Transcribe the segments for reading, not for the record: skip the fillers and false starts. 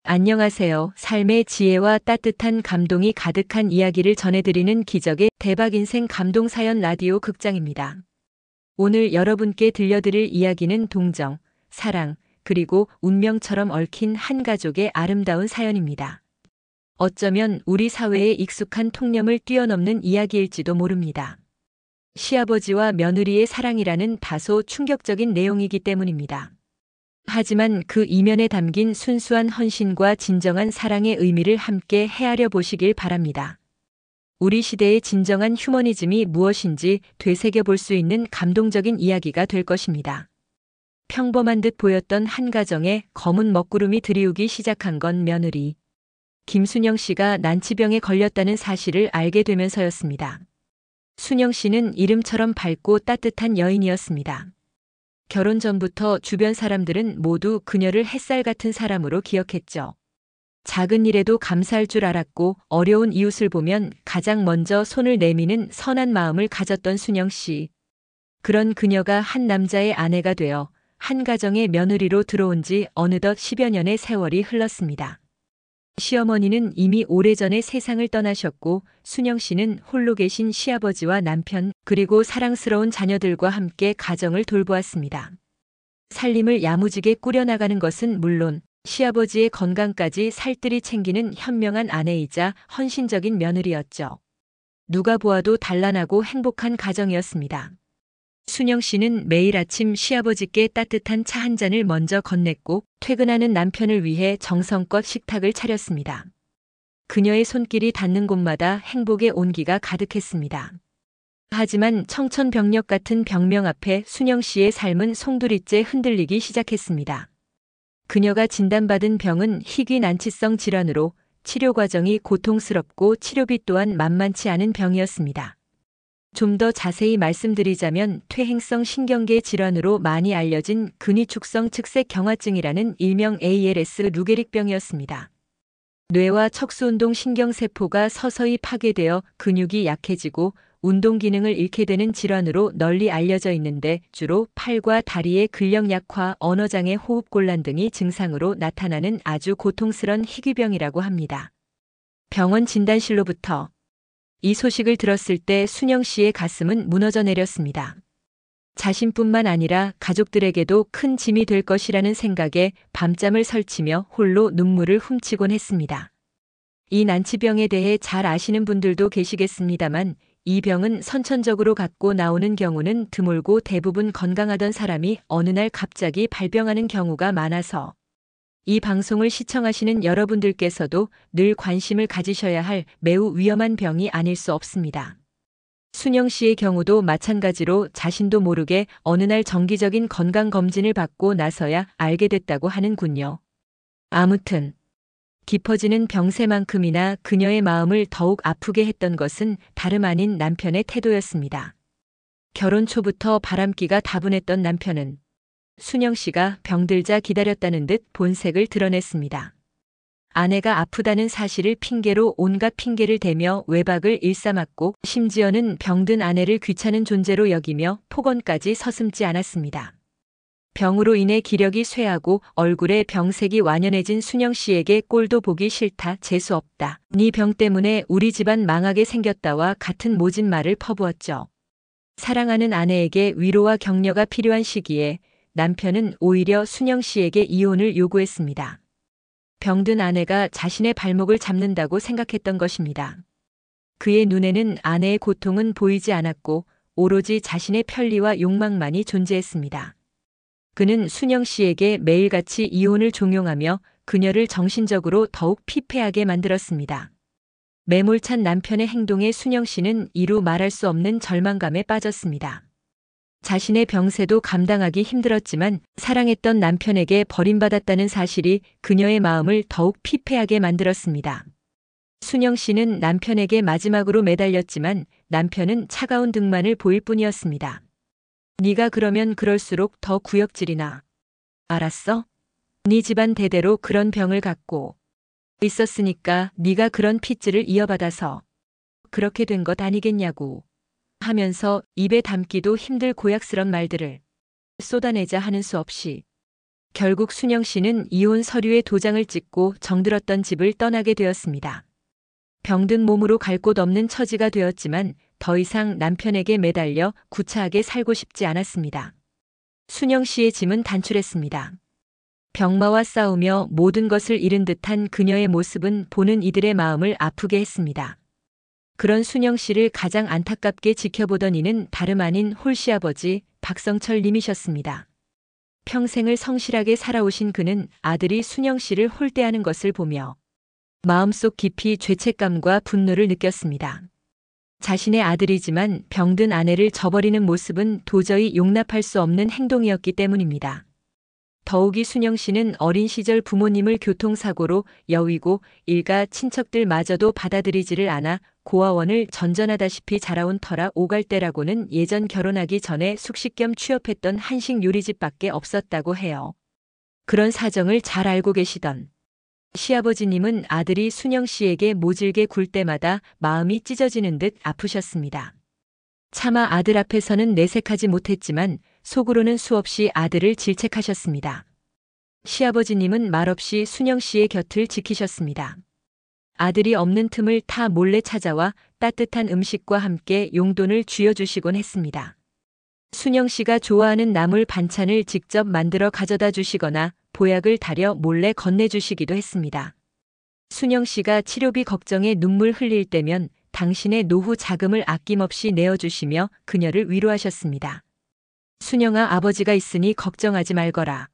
안녕하세요. 삶의 지혜와 따뜻한 감동이 가득한 이야기를 전해드리는 기적의 대박 인생 감동 사연 라디오 극장입니다. 오늘 여러분께 들려드릴 이야기는 동정, 사랑, 그리고 운명처럼 얽힌 한 가족의 아름다운 사연입니다. 어쩌면 우리 사회에 익숙한 통념을 뛰어넘는 이야기일지도 모릅니다. 시아버지와 며느리의 사랑이라는 다소 충격적인 내용이기 때문입니다. 하지만 그 이면에 담긴 순수한 헌신과 진정한 사랑의 의미를 함께 헤아려 보시길 바랍니다. 우리 시대의 진정한 휴머니즘이 무엇인지 되새겨 볼 수 있는 감동적인 이야기가 될 것입니다. 평범한 듯 보였던 한 가정에 검은 먹구름이 들이우기 시작한 건 며느리 김순영 씨가 난치병에 걸렸다는 사실을 알게 되면서였습니다. 순영 씨는 이름처럼 밝고 따뜻한 여인이었습니다. 결혼 전부터 주변 사람들은 모두 그녀를 햇살 같은 사람으로 기억했죠. 작은 일에도 감사할 줄 알았고 어려운 이웃을 보면 가장 먼저 손을 내미는 선한 마음을 가졌던 순영 씨. 그런 그녀가 한 남자의 아내가 되어 한 가정의 며느리로 들어온 지 어느덧 10여 년의 세월이 흘렀습니다. 시어머니는 이미 오래전에 세상을 떠나셨고 순영 씨는 홀로 계신 시아버지와 남편 그리고 사랑스러운 자녀들과 함께 가정을 돌보았습니다. 살림을 야무지게 꾸려나가는 것은 물론 시아버지의 건강까지 살뜰히 챙기는 현명한 아내이자 헌신적인 며느리였죠. 누가 보아도 단란하고 행복한 가정이었습니다. 순영 씨는 매일 아침 시아버지께 따뜻한 차 한 잔을 먼저 건넸고 퇴근하는 남편을 위해 정성껏 식탁을 차렸습니다. 그녀의 손길이 닿는 곳마다 행복의 온기가 가득했습니다. 하지만 청천벽력 같은 병명 앞에 순영 씨의 삶은 송두리째 흔들리기 시작했습니다. 그녀가 진단받은 병은 희귀난치성 질환으로 치료 과정이 고통스럽고 치료비 또한 만만치 않은 병이었습니다. 좀 더 자세히 말씀드리자면 퇴행성 신경계 질환으로 많이 알려진 근위축성 측색 경화증이라는 일명 ALS 루게릭병이었습니다. 뇌와 척수운동 신경세포가 서서히 파괴되어 근육이 약해지고 운동 기능을 잃게 되는 질환으로 널리 알려져 있는데 주로 팔과 다리의 근력 약화, 언어장애, 호흡곤란 등이 증상으로 나타나는 아주 고통스런 희귀병이라고 합니다. 병원 진단실로부터 이 소식을 들었을 때 순영 씨의 가슴은 무너져 내렸습니다. 자신뿐만 아니라 가족들에게도 큰 짐이 될 것이라는 생각에 밤잠을 설치며 홀로 눈물을 훔치곤 했습니다. 이 난치병에 대해 잘 아시는 분들도 계시겠습니다만 이 병은 선천적으로 갖고 나오는 경우는 드물고 대부분 건강하던 사람이 어느 날 갑자기 발병하는 경우가 많아서 이 방송을 시청하시는 여러분들께서도 늘 관심을 가지셔야 할 매우 위험한 병이 아닐 수 없습니다. 순영 씨의 경우도 마찬가지로 자신도 모르게 어느 날 정기적인 건강검진을 받고 나서야 알게 됐다고 하는군요. 아무튼 깊어지는 병세만큼이나 그녀의 마음을 더욱 아프게 했던 것은 다름 아닌 남편의 태도였습니다. 결혼 초부터 바람기가 다분했던 남편은 순영 씨가 병들자 기다렸다는 듯 본색을 드러냈습니다. 아내가 아프다는 사실을 핑계로 온갖 핑계를 대며 외박을 일삼았고 심지어는 병든 아내를 귀찮은 존재로 여기며 폭언까지 서슴지 않았습니다. 병으로 인해 기력이 쇠하고 얼굴에 병색이 완연해진 순영 씨에게 꼴도 보기 싫다, 재수 없다, 네 병 때문에 우리 집안 망하게 생겼다와 같은 모진 말을 퍼부었죠. 사랑하는 아내에게 위로와 격려가 필요한 시기에 남편은 오히려 순영 씨에게 이혼을 요구했습니다. 병든 아내가 자신의 발목을 잡는다고 생각했던 것입니다. 그의 눈에는 아내의 고통은 보이지 않았고 오로지 자신의 편리와 욕망만이 존재했습니다. 그는 순영 씨에게 매일같이 이혼을 종용하며 그녀를 정신적으로 더욱 피폐하게 만들었습니다. 매몰찬 남편의 행동에 순영 씨는 이루 말할 수 없는 절망감에 빠졌습니다. 자신의 병세도 감당하기 힘들었지만 사랑했던 남편에게 버림받았다는 사실이 그녀의 마음을 더욱 피폐하게 만들었습니다. 순영 씨는 남편에게 마지막으로 매달렸지만 남편은 차가운 등만을 보일 뿐이었습니다. 네가 그러면 그럴수록 더 구역질이나. 알았어? 네 집안 대대로 그런 병을 갖고 있었으니까 네가 그런 핏줄을 이어받아서 그렇게 된 것 아니겠냐고 하면서 입에 담기도 힘들 고약스런 말들을 쏟아내자 하는 수 없이 결국 순영 씨는 이혼 서류에 도장을 찍고 정들었던 집을 떠나게 되었습니다. 병든 몸으로 갈 곳 없는 처지가 되었지만 더 이상 남편에게 매달려 구차하게 살고 싶지 않았습니다. 순영 씨의 짐은 단출했습니다. 병마와 싸우며 모든 것을 잃은 듯한 그녀의 모습은 보는 이들의 마음을 아프게 했습니다. 그런 순영 씨를 가장 안타깝게 지켜보던 이는 다름 아닌 홀시아버지 박성철 님이셨습니다. 평생을 성실하게 살아오신 그는 아들이 순영 씨를 홀대하는 것을 보며 마음속 깊이 죄책감과 분노를 느꼈습니다. 자신의 아들이지만 병든 아내를 저버리는 모습은 도저히 용납할 수 없는 행동이었기 때문입니다. 더욱이 순영 씨는 어린 시절 부모님을 교통사고로 여위고 일가 친척들마저도 받아들이지를 않아 고아원을 전전하다시피 자라온 터라 오갈대라고는 예전 결혼하기 전에 숙식 겸 취업했던 한식 요리집밖에 없었다고 해요. 그런 사정을 잘 알고 계시던 시아버지님은 아들이 순영 씨에게 모질게 굴 때마다 마음이 찢어지는 듯 아프셨습니다. 차마 아들 앞에서는 내색하지 못했지만 속으로는 수없이 아들을 질책하셨습니다. 시아버지님은 말없이 순영 씨의 곁을 지키셨습니다. 아들이 없는 틈을 타 몰래 찾아와 따뜻한 음식과 함께 용돈을 쥐어주시곤 했습니다. 순영 씨가 좋아하는 나물 반찬을 직접 만들어 가져다 주시거나 보약을 다려 몰래 건네주시기도 했습니다. 순영 씨가 치료비 걱정에 눈물 흘릴 때면 당신의 노후 자금을 아낌없이 내어주시며 그녀를 위로하셨습니다. 순영아, 아버지가 있으니 걱정하지 말거라.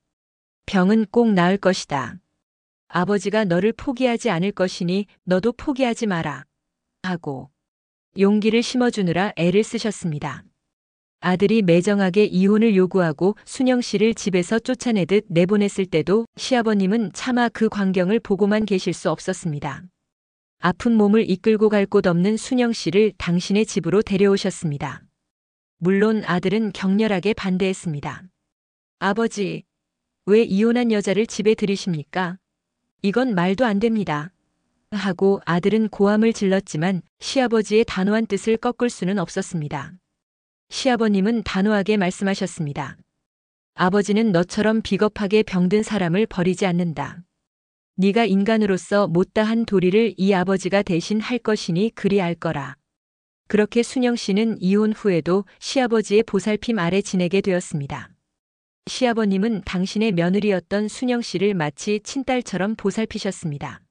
병은 꼭 나을 것이다. 아버지가 너를 포기하지 않을 것이니 너도 포기하지 마라. 하고 용기를 심어주느라 애를 쓰셨습니다. 아들이 매정하게 이혼을 요구하고 순영 씨를 집에서 쫓아내듯 내보냈을 때도 시아버님은 차마 그 광경을 보고만 계실 수 없었습니다. 아픈 몸을 이끌고 갈 곳 없는 순영 씨를 당신의 집으로 데려오셨습니다. 물론 아들은 격렬하게 반대했습니다. 아버지, 왜 이혼한 여자를 집에 들이십니까? 이건 말도 안 됩니다. 하고 아들은 고함을 질렀지만 시아버지의 단호한 뜻을 꺾을 수는 없었습니다. 시아버님은 단호하게 말씀하셨습니다. 아버지는 너처럼 비겁하게 병든 사람을 버리지 않는다. 네가 인간으로서 못다한 도리를 이 아버지가 대신 할 것이니 그리 알 거라. 그렇게 순영 씨는 이혼 후에도 시아버지의 보살핌 아래 지내게 되었습니다. 시아버님은 당신의 며느리였던 순영 씨를 마치 친딸처럼 보살피셨습니다.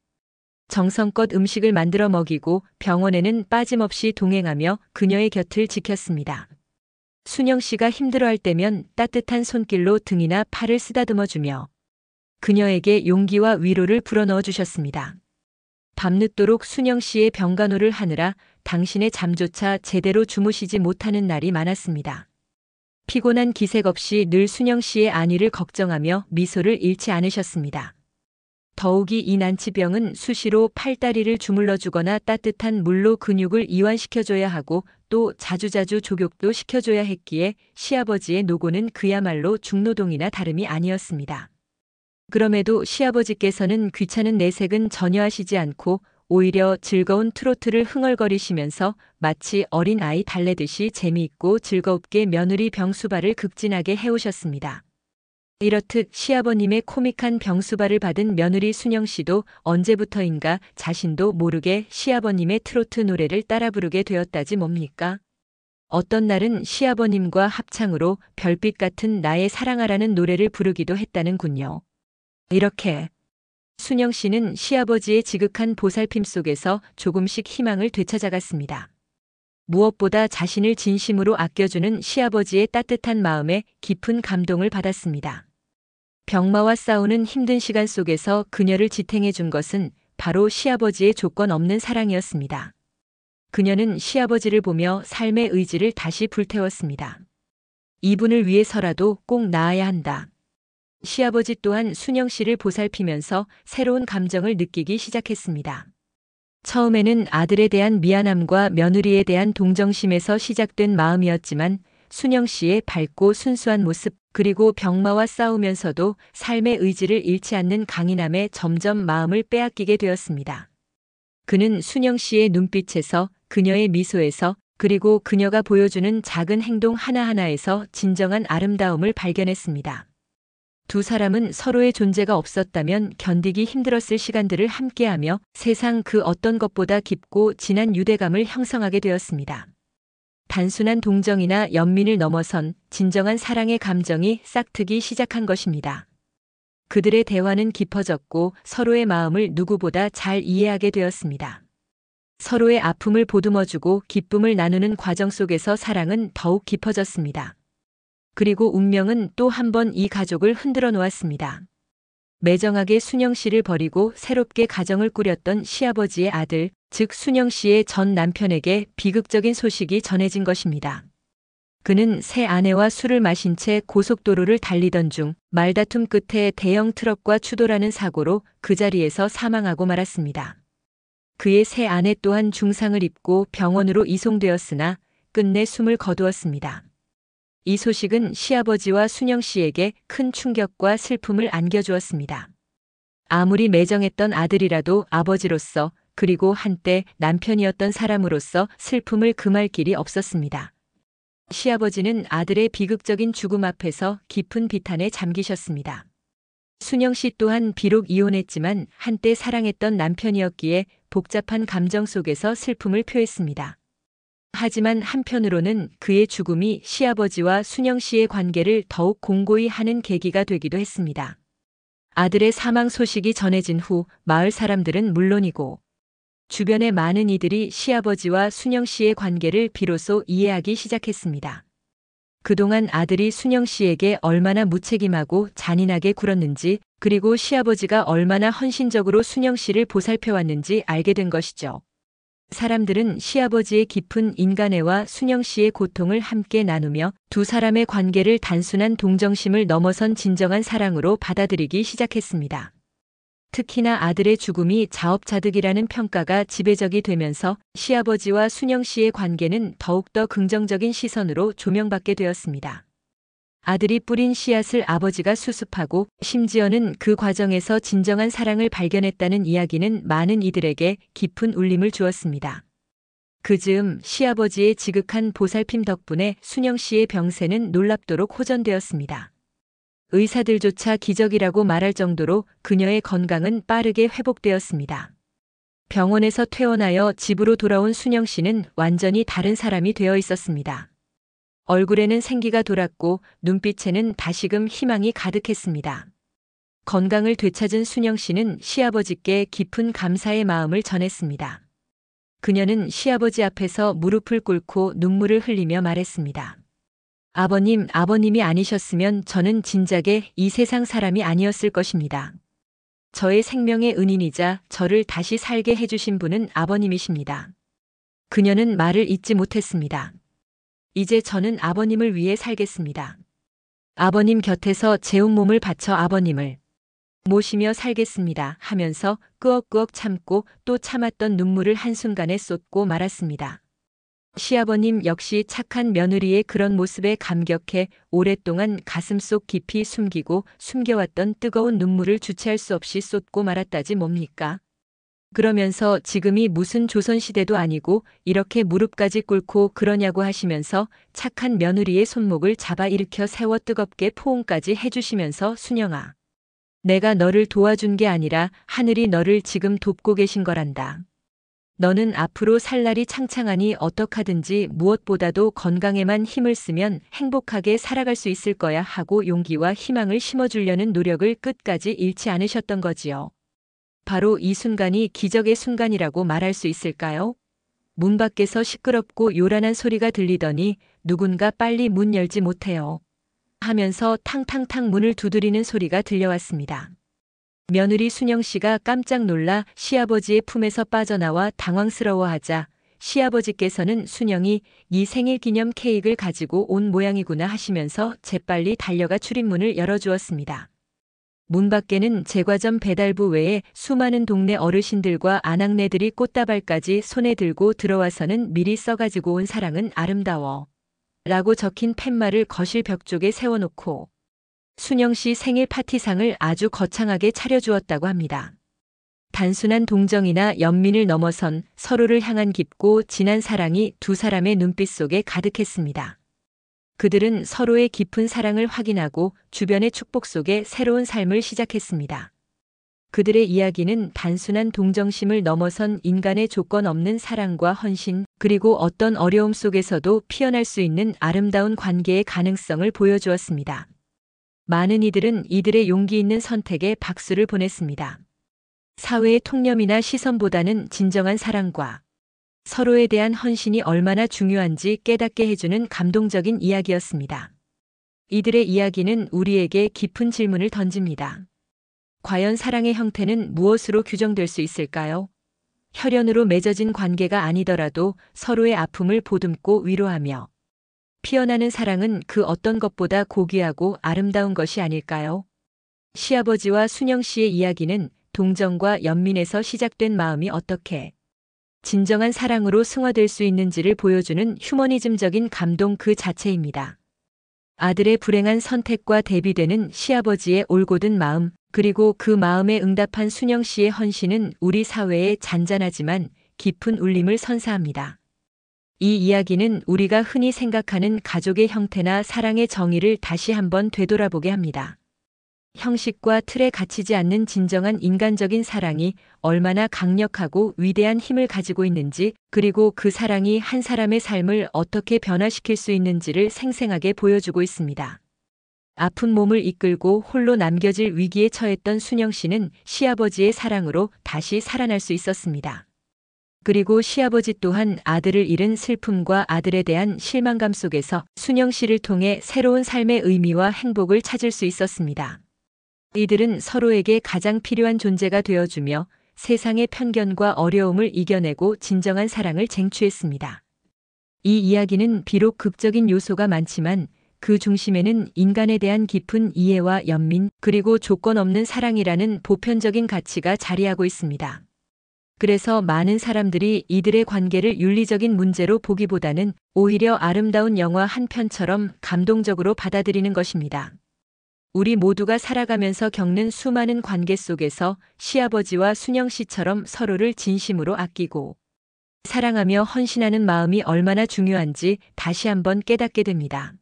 정성껏 음식을 만들어 먹이고 병원에는 빠짐없이 동행하며 그녀의 곁을 지켰습니다. 순영 씨가 힘들어할 때면 따뜻한 손길로 등이나 팔을 쓰다듬어주며 그녀에게 용기와 위로를 불어넣어 주셨습니다. 밤늦도록 순영 씨의 병간호를 하느라 당신의 잠조차 제대로 주무시지 못하는 날이 많았습니다. 피곤한 기색 없이 늘 순영 씨의 안위를 걱정하며 미소를 잃지 않으셨습니다. 더욱이 이 난치병은 수시로 팔다리를 주물러 주거나 따뜻한 물로 근육을 이완시켜줘야 하고 또 자주자주 족욕도 시켜줘야 했기에 시아버지의 노고는 그야말로 중노동이나 다름이 아니었습니다. 그럼에도 시아버지께서는 귀찮은 내색은 전혀 하시지 않고 오히려 즐거운 트로트를 흥얼거리시면서 마치 어린 아이 달래듯이 재미있고 즐겁게 며느리 병수발을 극진하게 해오셨습니다. 이렇듯 시아버님의 코믹한 병수발을 받은 며느리 순영 씨도 언제부터인가 자신도 모르게 시아버님의 트로트 노래를 따라 부르게 되었다지 뭡니까? 어떤 날은 시아버님과 합창으로 별빛 같은 나의 사랑하라는 노래를 부르기도 했다는군요. 이렇게 순영 씨는 시아버지의 지극한 보살핌 속에서 조금씩 희망을 되찾아갔습니다. 무엇보다 자신을 진심으로 아껴주는 시아버지의 따뜻한 마음에 깊은 감동을 받았습니다. 병마와 싸우는 힘든 시간 속에서 그녀를 지탱해 준 것은 바로 시아버지의 조건 없는 사랑이었습니다. 그녀는 시아버지를 보며 삶의 의지를 다시 불태웠습니다. 이분을 위해서라도 꼭 나아야 한다. 시아버지 또한 순영 씨를 보살피면서 새로운 감정을 느끼기 시작했습니다. 처음에는 아들에 대한 미안함과 며느리에 대한 동정심에서 시작된 마음이었지만 순영 씨의 밝고 순수한 모습 그리고 병마와 싸우면서도 삶의 의지를 잃지 않는 강인함에 점점 마음을 빼앗기게 되었습니다. 그는 순영 씨의 눈빛에서 그녀의 미소에서 그리고 그녀가 보여주는 작은 행동 하나하나에서 진정한 아름다움을 발견했습니다. 두 사람은 서로의 존재가 없었다면 견디기 힘들었을 시간들을 함께하며 세상 그 어떤 것보다 깊고 진한 유대감을 형성하게 되었습니다. 단순한 동정이나 연민을 넘어선 진정한 사랑의 감정이 싹트기 시작한 것입니다. 그들의 대화는 깊어졌고 서로의 마음을 누구보다 잘 이해하게 되었습니다. 서로의 아픔을 보듬어주고 기쁨을 나누는 과정 속에서 사랑은 더욱 깊어졌습니다. 그리고 운명은 또 한 번 이 가족을 흔들어 놓았습니다. 매정하게 순영 씨를 버리고 새롭게 가정을 꾸렸던 시아버지의 아들, 즉 순영 씨의 전 남편에게 비극적인 소식이 전해진 것입니다. 그는 새 아내와 술을 마신 채 고속도로를 달리던 중 말다툼 끝에 대형 트럭과 추돌하는 사고로 그 자리에서 사망하고 말았습니다. 그의 새 아내 또한 중상을 입고 병원으로 이송되었으나 끝내 숨을 거두었습니다. 이 소식은 시아버지와 순영 씨에게 큰 충격과 슬픔을 안겨주었습니다. 아무리 매정했던 아들이라도 아버지로서 그리고 한때 남편이었던 사람으로서 슬픔을 금할 길이 없었습니다. 시아버지는 아들의 비극적인 죽음 앞에서 깊은 비탄에 잠기셨습니다. 순영 씨 또한 비록 이혼했지만 한때 사랑했던 남편이었기에 복잡한 감정 속에서 슬픔을 표했습니다. 하지만 한편으로는 그의 죽음이 시아버지와 순영 씨의 관계를 더욱 공고히 하는 계기가 되기도 했습니다. 아들의 사망 소식이 전해진 후 마을 사람들은 물론이고 주변의 많은 이들이 시아버지와 순영 씨의 관계를 비로소 이해하기 시작했습니다. 그동안 아들이 순영 씨에게 얼마나 무책임하고 잔인하게 굴었는지, 그리고 시아버지가 얼마나 헌신적으로 순영 씨를 보살펴왔는지 알게 된 것이죠. 사람들은 시아버지의 깊은 인간애와 순영 씨의 고통을 함께 나누며 두 사람의 관계를 단순한 동정심을 넘어선 진정한 사랑으로 받아들이기 시작했습니다. 특히나 아들의 죽음이 자업자득이라는 평가가 지배적이 되면서 시아버지와 순영 씨의 관계는 더욱더 긍정적인 시선으로 조명받게 되었습니다. 아들이 뿌린 씨앗을 아버지가 수습하고 심지어는 그 과정에서 진정한 사랑을 발견했다는 이야기는 많은 이들에게 깊은 울림을 주었습니다. 그 즈음 시아버지의 지극한 보살핌 덕분에 순영 씨의 병세는 놀랍도록 호전되었습니다. 의사들조차 기적이라고 말할 정도로 그녀의 건강은 빠르게 회복되었습니다. 병원에서 퇴원하여 집으로 돌아온 순영 씨는 완전히 다른 사람이 되어 있었습니다. 얼굴에는 생기가 돌았고 눈빛에는 다시금 희망이 가득했습니다. 건강을 되찾은 순영 씨는 시아버지께 깊은 감사의 마음을 전했습니다. 그녀는 시아버지 앞에서 무릎을 꿇고 눈물을 흘리며 말했습니다. 아버님, 아버님이 아니셨으면 저는 진작에 이 세상 사람이 아니었을 것입니다. 저의 생명의 은인이자 저를 다시 살게 해주신 분은 아버님이십니다. 그녀는 말을 잇지 못했습니다. 이제 저는 아버님을 위해 살겠습니다. 아버님 곁에서 제 온몸을 바쳐 아버님을 모시며 살겠습니다 하면서 끄억끄억 참고 또 참았던 눈물을 한순간에 쏟고 말았습니다. 시아버님 역시 착한 며느리의 그런 모습에 감격해 오랫동안 가슴속 깊이 숨기고 숨겨왔던 뜨거운 눈물을 주체할 수 없이 쏟고 말았다지 뭡니까? 그러면서 지금이 무슨 조선시대도 아니고 이렇게 무릎까지 꿇고 그러냐고 하시면서 착한 며느리의 손목을 잡아 일으켜 세워 뜨겁게 포옹까지 해주시면서 순영아, 내가 너를 도와준 게 아니라 하늘이 너를 지금 돕고 계신 거란다. 너는 앞으로 살 날이 창창하니 어떡하든지 무엇보다도 건강에만 힘을 쓰면 행복하게 살아갈 수 있을 거야 하고 용기와 희망을 심어주려는 노력을 끝까지 잃지 않으셨던 거지요. 바로 이 순간이 기적의 순간이라고 말할 수 있을까요? 문 밖에서 시끄럽고 요란한 소리가 들리더니 누군가 빨리 문 열지 못해요 하면서 탕탕탕 문을 두드리는 소리가 들려왔습니다. 며느리 순영 씨가 깜짝 놀라 시아버지의 품에서 빠져나와 당황스러워하자 시아버지께서는 순영이 네 생일 기념 케이크를 가지고 온 모양이구나 하시면서 재빨리 달려가 출입문을 열어주었습니다. 문 밖에는 제과점 배달부 외에 수많은 동네 어르신들과 아낙네들이 꽃다발까지 손에 들고 들어와서는 미리 써가지고 온 사랑은 아름다워 라고 적힌 팻말을 거실 벽 쪽에 세워놓고 순영 씨 생일 파티상을 아주 거창하게 차려주었다고 합니다. 단순한 동정이나 연민을 넘어선 서로를 향한 깊고 진한 사랑이 두 사람의 눈빛 속에 가득했습니다. 그들은 서로의 깊은 사랑을 확인하고 주변의 축복 속에 새로운 삶을 시작했습니다. 그들의 이야기는 단순한 동정심을 넘어선 인간의 조건 없는 사랑과 헌신, 그리고 어떤 어려움 속에서도 피어날 수 있는 아름다운 관계의 가능성을 보여주었습니다. 많은 이들은 이들의 용기 있는 선택에 박수를 보냈습니다. 사회의 통념이나 시선보다는 진정한 사랑과 서로에 대한 헌신이 얼마나 중요한지 깨닫게 해주는 감동적인 이야기였습니다. 이들의 이야기는 우리에게 깊은 질문을 던집니다. 과연 사랑의 형태는 무엇으로 규정될 수 있을까요? 혈연으로 맺어진 관계가 아니더라도 서로의 아픔을 보듬고 위로하며 피어나는 사랑은 그 어떤 것보다 고귀하고 아름다운 것이 아닐까요? 시아버지와 순영 씨의 이야기는 동정과 연민에서 시작된 마음이 어떻게 진정한 사랑으로 승화될 수 있는지를 보여주는 휴머니즘적인 감동 그 자체입니다. 아들의 불행한 선택과 대비되는 시아버지의 올곧은 마음, 그리고 그 마음에 응답한 순영 씨의 헌신은 우리 사회의 잔잔하지만 깊은 울림을 선사합니다. 이 이야기는 우리가 흔히 생각하는 가족의 형태나 사랑의 정의를 다시 한번 되돌아보게 합니다. 형식과 틀에 갇히지 않는 진정한 인간적인 사랑이 얼마나 강력하고 위대한 힘을 가지고 있는지, 그리고 그 사랑이 한 사람의 삶을 어떻게 변화시킬 수 있는지를 생생하게 보여주고 있습니다. 아픈 몸을 이끌고 홀로 남겨질 위기에 처했던 순영 씨는 시아버지의 사랑으로 다시 살아날 수 있었습니다. 그리고 시아버지 또한 아들을 잃은 슬픔과 아들에 대한 실망감 속에서 순영 씨를 통해 새로운 삶의 의미와 행복을 찾을 수 있었습니다. 이들은 서로에게 가장 필요한 존재가 되어주며 세상의 편견과 어려움을 이겨내고 진정한 사랑을 쟁취했습니다. 이 이야기는 비록 극적인 요소가 많지만 그 중심에는 인간에 대한 깊은 이해와 연민, 그리고 조건 없는 사랑이라는 보편적인 가치가 자리하고 있습니다. 그래서 많은 사람들이 이들의 관계를 윤리적인 문제로 보기보다는 오히려 아름다운 영화 한 편처럼 감동적으로 받아들이는 것입니다. 우리 모두가 살아가면서 겪는 수많은 관계 속에서 시아버지와 순영 씨처럼 서로를 진심으로 아끼고 사랑하며 헌신하는 마음이 얼마나 중요한지 다시 한번 깨닫게 됩니다.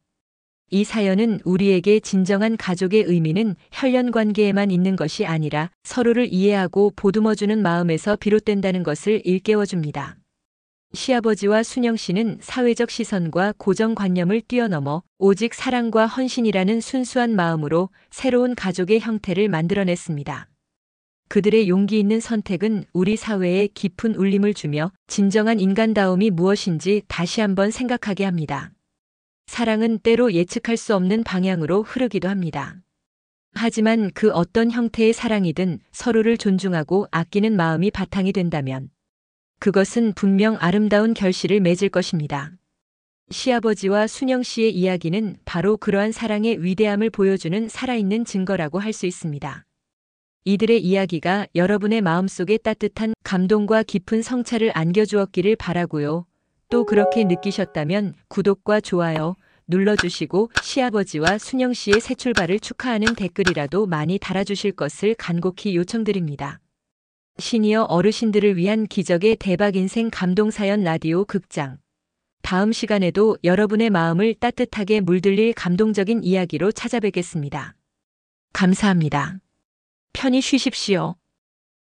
이 사연은 우리에게 진정한 가족의 의미는 혈연 관계에만 있는 것이 아니라 서로를 이해하고 보듬어주는 마음에서 비롯된다는 것을 일깨워줍니다. 시아버지와 순영 씨는 사회적 시선과 고정관념을 뛰어넘어 오직 사랑과 헌신이라는 순수한 마음으로 새로운 가족의 형태를 만들어냈습니다. 그들의 용기 있는 선택은 우리 사회에 깊은 울림을 주며 진정한 인간다움이 무엇인지 다시 한번 생각하게 합니다. 사랑은 때로 예측할 수 없는 방향으로 흐르기도 합니다. 하지만 그 어떤 형태의 사랑이든 서로를 존중하고 아끼는 마음이 바탕이 된다면 그것은 분명 아름다운 결실을 맺을 것입니다. 시아버지와 순영 씨의 이야기는 바로 그러한 사랑의 위대함을 보여주는 살아있는 증거라고 할 수 있습니다. 이들의 이야기가 여러분의 마음속에 따뜻한 감동과 깊은 성찰을 안겨주었기를 바라고요. 또 그렇게 느끼셨다면 구독과 좋아요 눌러주시고 시아버지와 순영 씨의 새 출발을 축하하는 댓글이라도 많이 달아주실 것을 간곡히 요청드립니다. 시니어 어르신들을 위한 기적의 대박 인생 감동사연 라디오 극장. 다음 시간에도 여러분의 마음을 따뜻하게 물들일 감동적인 이야기로 찾아뵙겠습니다. 감사합니다. 편히 쉬십시오.